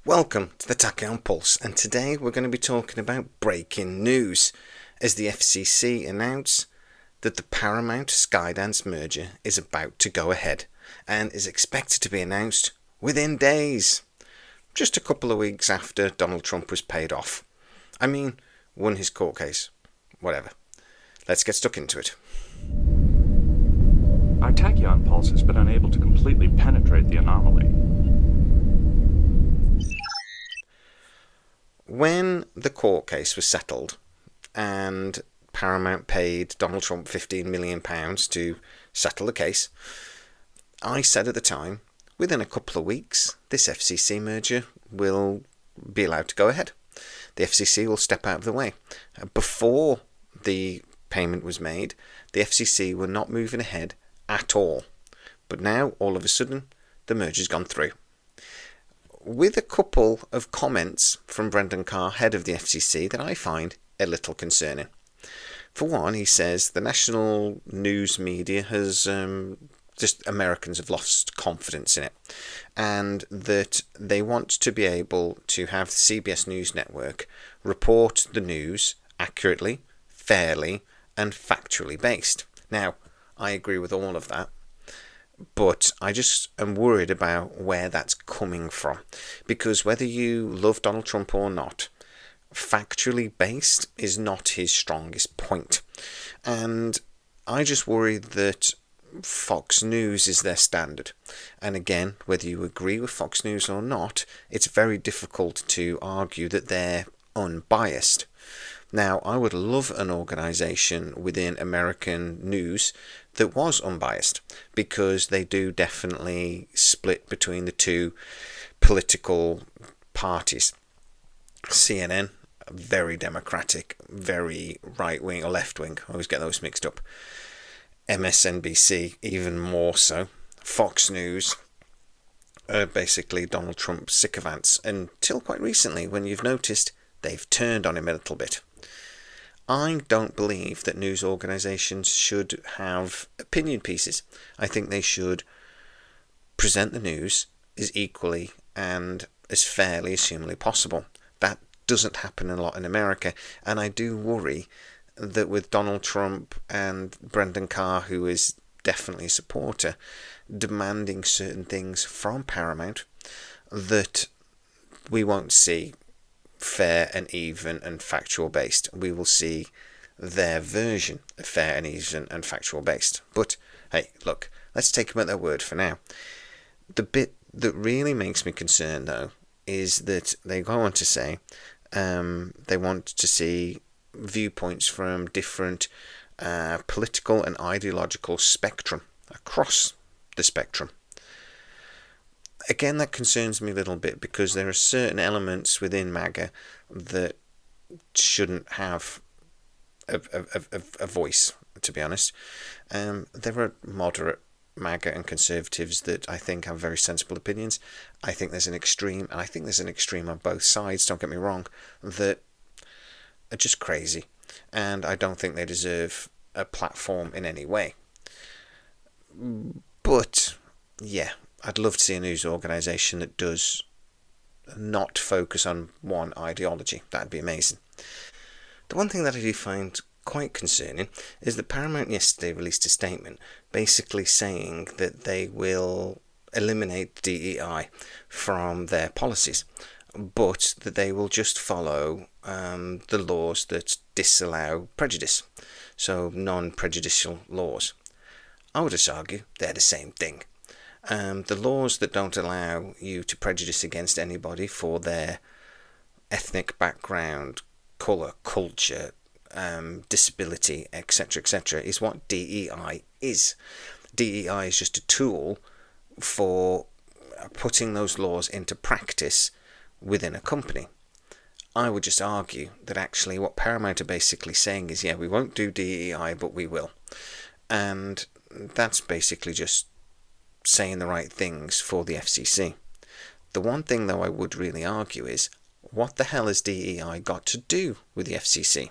Welcome to the Takedown Pulse, and today we're going to be talking about breaking news as the FCC announced that the Paramount Skydance merger is about to go ahead and is expected to be announced within days, just a couple of weeks after Donald Trump was paid off. Won his court case. Whatever. Let's get stuck into it. Our tachyon pulse has been unable to completely penetrate the anomaly. When the court case was settled and Paramount paid Donald Trump £15 million to settle the case, I said at the time, within a couple of weeks, this FCC merger will be allowed to go ahead. The FCC will step out of the way. Before the payment was made, the FCC were not moving ahead at all. But now, all of a sudden, the merger's gone through. With a couple of comments from Brendan Carr, head of the FCC, that I find a little concerning. For one, he says the national news media has Americans have lost confidence in it, and that they want to be able to have the CBS News Network report the news accurately, fairly, and factually based. Now, I agree with all of that, but I just am worried about where that's coming from, because whether you love Donald Trump or not, factually based is not his strongest point. And I just worry that Fox News is their standard. And again, whether you agree with Fox News or not, it's very difficult to argue that they're unbiased. Now, I would love an organisation within American news that was unbiased, because they do definitely split between the two political parties. CNN, very democratic, very right-wing or left-wing. I always get those mixed up. MSNBC, even more so. Fox News, basically Donald Trump sycophants, until quite recently, when you've noticed they've turned on him a little bit. I don't believe that news organisations should have opinion pieces. I think they should present the news as equally and as fairly as humanly possible. That doesn't happen a lot in America, and I do worry that with Donald Trump and Brendan Carr, who is definitely a supporter, demanding certain things from Paramount, that we won't see fair and even and factual based. We will see their version of fair and even and factual based. But hey, look, let's take them at their word for now. The bit that really makes me concerned, though, is that they go on to say they want to see viewpoints from different political and ideological spectrum, across the spectrum. Again, that concerns me a little bit, because there are certain elements within MAGA that shouldn't have a voice, to be honest. There are moderate MAGA and conservatives that I think have very sensible opinions. I think there's an extreme, and I think there's an extreme on both sides, don't get me wrong, that are just crazy, and I don't think they deserve a platform in any way. But, yeah, I'd love to see a news organisation that does not focus on one ideology. That'd be amazing. The one thing that I do find quite concerning is that Paramount yesterday released a statement basically saying that they will eliminate DEI from their policies, but that they will just follow the laws that disallow prejudice, so non-prejudicial laws. I would just argue they're the same thing. The laws that don't allow you to prejudice against anybody for their ethnic background, colour, culture, disability, etc., is what DEI is. DEI is just a tool for putting those laws into practice within a company. I would just argue that actually what Paramount are basically saying is, yeah, we won't do DEI, but we will. And that's basically just saying the right things for the FCC. The one thing, though, I would really argue is, what the hell has DEI got to do with the FCC?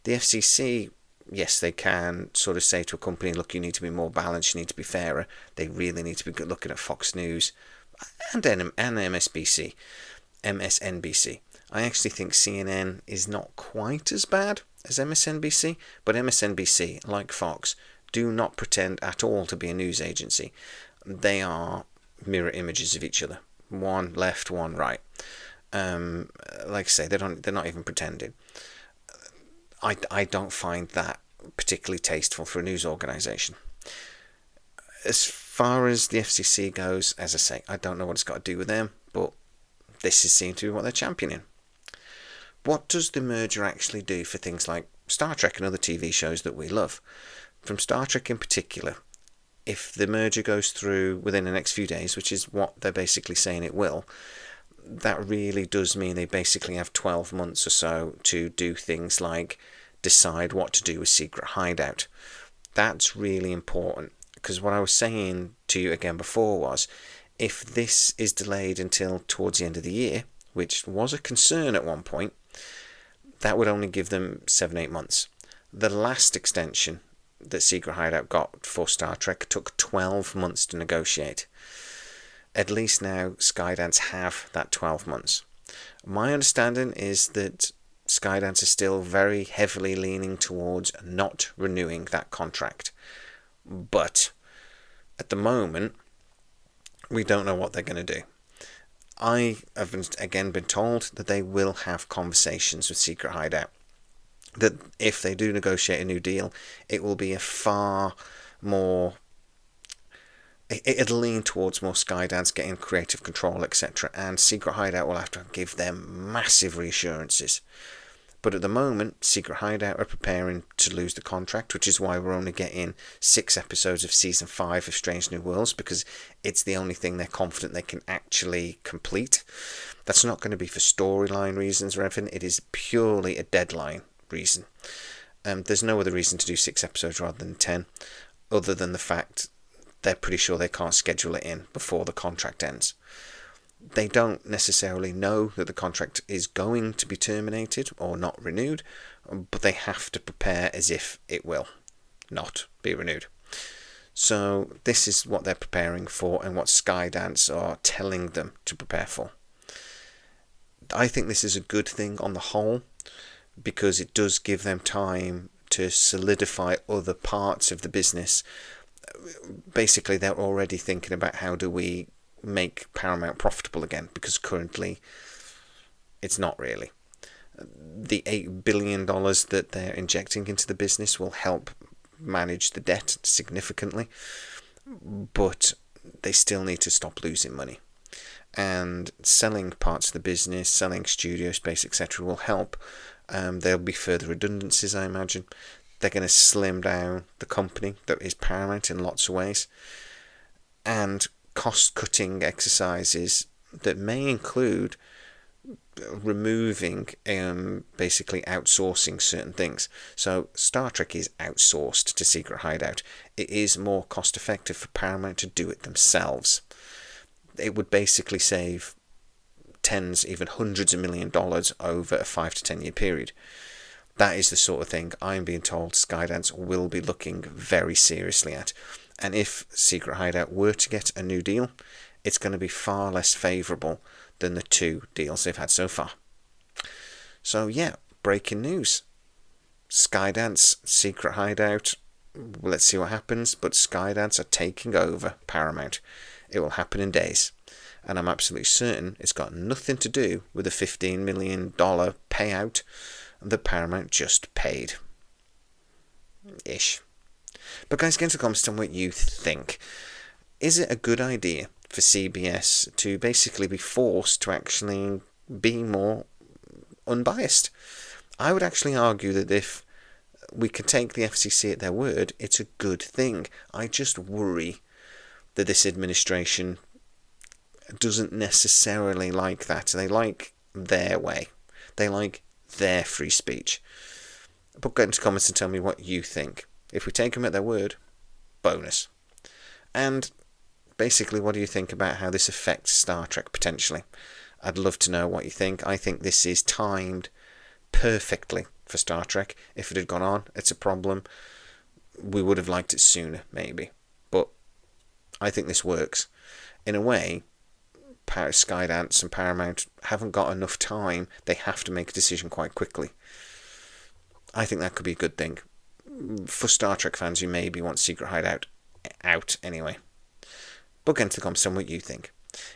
The FCC, yes, they can sort of say to a company, look, you need to be more balanced, you need to be fairer. They really need to be looking at Fox News and MSBC. MSNBC. I actually think CNN is not quite as bad as MSNBC, but MSNBC, like Fox, do not pretend at all to be a news agency. They are mirror images of each other. One left, one right. Like I say, they're not even pretending. I don't find that particularly tasteful for a news organisation. As far as the FCC goes, as I say, I don't know what it's got to do with them, but this seems to be what they're championing. What does the merger actually do for things like Star Trek and other TV shows that we love? From Star Trek in particular, if the merger goes through within the next few days, which is what they're basically saying it will, that really does mean they basically have 12 months or so to do things like decide what to do with Secret Hideout. That's really important, because what I was saying to you again before was, if this is delayed until towards the end of the year, which was a concern at one point, that would only give them 7-8 months. The last extension that Secret Hideout got for Star Trek took 12 months to negotiate. At least now Skydance have that 12 months. My understanding is that Skydance is still very heavily leaning towards not renewing that contract. But at the moment, we don't know what they're going to do. I have again been told that they will have conversations with Secret Hideout. That if they do negotiate a new deal, it will be a far more... It'll lean towards more Skydance getting creative control, etc. And Secret Hideout will have to give them massive reassurances. But at the moment, Secret Hideout are preparing to lose the contract, which is why we're only getting 6 episodes of Season 5 of Strange New Worlds, because it's the only thing they're confident they can actually complete. That's not going to be for storyline reasons or anything. It is purely a deadline reason. There's no other reason to do 6 episodes rather than 10, other than the fact they're pretty sure they can't schedule it in before the contract ends. They don't necessarily know that the contract is going to be terminated or not renewed, but they have to prepare as if it will not be renewed. So this is what they're preparing for and what Skydance are telling them to prepare for. I think this is a good thing on the whole, because it does give them time to solidify other parts of the business. Basically, they're already thinking about how do we make Paramount profitable again, because currently it's not really. The $8 billion that they're injecting into the business will help manage the debt significantly, but they still need to stop losing money. And selling parts of the business, selling studio space, etc. will help. There'll be further redundancies, I imagine. They're going to slim down the company that is Paramount in lots of ways. And cost-cutting exercises that may include removing, basically outsourcing certain things. So Star Trek is outsourced to Secret Hideout. It is more cost-effective for Paramount to do it themselves. It would basically save tens, even hundreds of $1 million over a 5 to 10 year period. That is the sort of thing I'm being told Skydance will be looking very seriously at. And if Secret Hideout were to get a new deal, it's going to be far less favourable than the 2 deals they've had so far. So yeah, breaking news. Skydance, Secret Hideout, let's see what happens, but Skydance are taking over Paramount. It will happen in days. And I'm absolutely certain it's got nothing to do with the $15 million payout that Paramount just paid. Ish. But guys, get into the comments on what you think. Is it a good idea for CBS to basically be forced to actually be more unbiased? I would actually argue that if we could take the FCC at their word, it's a good thing. I just worry that this administration doesn't necessarily like that. They like their way. They like their free speech. But get into comments and tell me what you think. If we take them at their word, bonus. And basically, what do you think about how this affects Star Trek potentially? I'd love to know what you think. I think this is timed perfectly for Star Trek. If it had gone on, it's a problem. We would have liked it sooner, maybe. But I think this works. In a way, Skydance and Paramount haven't got enough time. They have to make a decision quite quickly. I think that could be a good thing. For Star Trek fans who maybe want Secret Hideout out anyway. But get into the comments on what you think.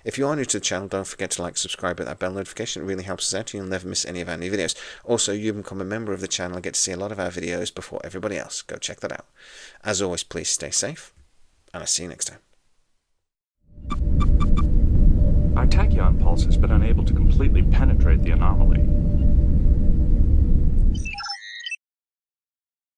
If you are new to the channel, don't forget to like, subscribe, with that bell notification. It really helps us out and you'll never miss any of our new videos. Also, you become a member of the channel and get to see a lot of our videos before everybody else. Go check that out. As always, please stay safe, and I'll see you next time. Our tachyon pulse has been unable to completely penetrate the anomaly.